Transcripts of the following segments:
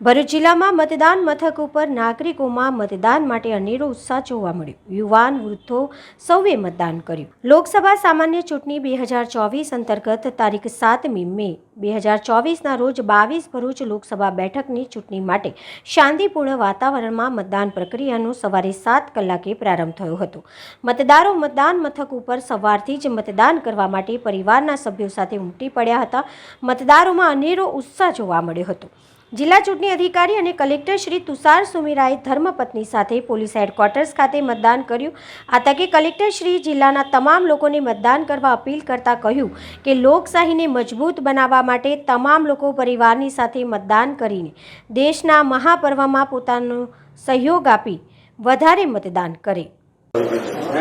ભરૂચ જિલ્લામાં મતદાન મથક ઉપર નાગરિકોમાં મતદાન માટે અનેરો ઉત્સાહ જોવા મળ્યો. યુવાન વૃદ્ધો સૌએ મતદાન કર્યું. લોકસભા સામાન્ય ચૂંટણી 2024 અંતર્ગત તારીખ 7મી મે 2024ના રોજ 22 ભરૂચ લોકસભા બેઠકની ચૂંટણી માટે શાંતિપૂર્ણ વાતાવરણમાં મતદાન પ્રક્રિયાનો સવારે 7 કલાકે પ્રારંભ થયો હતો. મતદારો મતદાન મથક ઉપર સવારથી જ મતદાન કરવા માટે પરિવારના સભ્યો સાથે ઉમટી પડ્યા હતા. મતદારોમાં અનેરો ઉત્સાહ જોવા મળ્યો હતો. જિલ્લા ચૂંટણી અધિકારી અને કલેક્ટર શ્રી તુષાર સુમેરાએ ધર્મપત્ની સાથે પોલીસ હેડક્વાર્ટર્સ ખાતે મતદાન કર્યું. આ તકે કલેક્ટર શ્રી જિલ્લાના તમામ લોકોને મતદાન કરવા અપીલ કરતા કહ્યું કે લોકશાહીને મજબૂત બનાવવા માટે તમામ લોકો પરિવારની સાથે મતદાન કરીને દેશના મહાપર્વમાં પોતાનો સહયોગ આપી વધારે મતદાન કરે.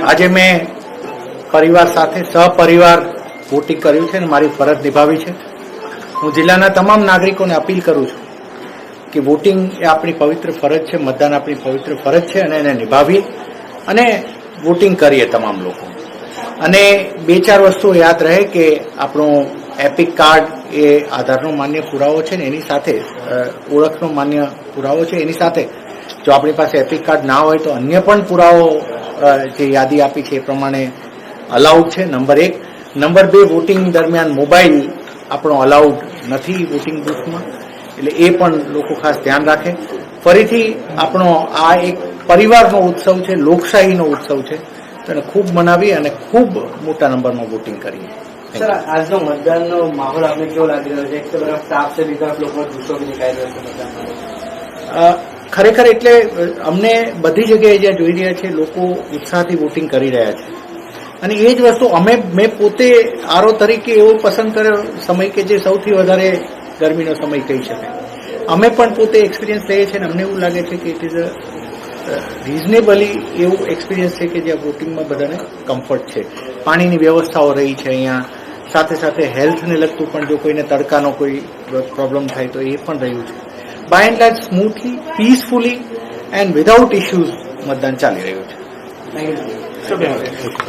આજે મેં પરિવાર સાથે સહપરિવાર વોટિંગ કર્યું છે અને મારી ફરજ નિભાવી છે. હું જિલ્લાના તમામ નાગરિકોને અપીલ કરું છું કે વોટિંગ એ આપણી પવિત્ર ફરજ છે, મતદાન આપણી પવિત્ર ફરજ છે અને એને નિભાવીએ અને વોટિંગ કરીએ તમામ લોકો. અને 2-4 વસ્તુઓ યાદ રહે કે આપણો એપિક કાર્ડ એ આધારનો માન્ય પુરાવો છે ને એની સાથે ઓળખનો માન્ય પુરાવો છે. એની સાથે જો આપણી પાસે એપિક કાર્ડ ના હોય તો અન્ય પણ પુરાવો જે યાદી આપી છે એ પ્રમાણે અલાઉડ છે. નંબર 1. નંબર 2, વોટિંગ દરમિયાન મોબાઈલ આપણો અલાઉડ નથી વોટિંગ બૂથમાં, એટલે એ પણ લોકો ખાસ ધ્યાન રાખે. ફરીથી આપણો આ એક પરિવારનો ઉત્સવ છે, લોકશાહીનો ઉત્સવ છે, તો એને ખૂબ મનાવી અને ખૂબ મોટા નંબરમાં વોટિંગ કરીએ. સર, આજનો મતદાનનો માહોલ આપને કેવો લાગી રહ્યો છે? એક તરફ તાપ છે, બીજી તરફ લોકો જુસ્સો બી દેખાઈ રહ્યો છે મતદાન. ખરેખર એટલે અમને બધી જગ્યાએ જ્યાં જોઈ રહ્યા છે લોકો ઉત્સાહથી વોટિંગ કરી રહ્યા છે અને એ જ વસ્તુ મેં પોતે આરો તરીકે એવો પસંદ કર્યો સમય કે જે સૌથી વધારે ગરમીનો સમય કહી શકાય. અમે પણ પોતે એક્સપિરિયન્સ લઈએ છીએ અને અમને એવું લાગે છે કે ઇટ ઇઝ અ રિઝનેબલી એવું એક્સપિરિયન્સ છે કે જ્યાં વોટિંગમાં બધાને કમ્ફર્ટ છે. પાણીની વ્યવસ્થાઓ રહી છે અહીંયા, સાથે સાથે હેલ્થને લગતું પણ જો કોઈને તડકાનો કોઈ પ્રોબ્લેમ થાય તો એ પણ રહ્યું છે. By and large smoothly, peacefully and without issues મતદાન ચાલી રહ્યું છે. Thank you.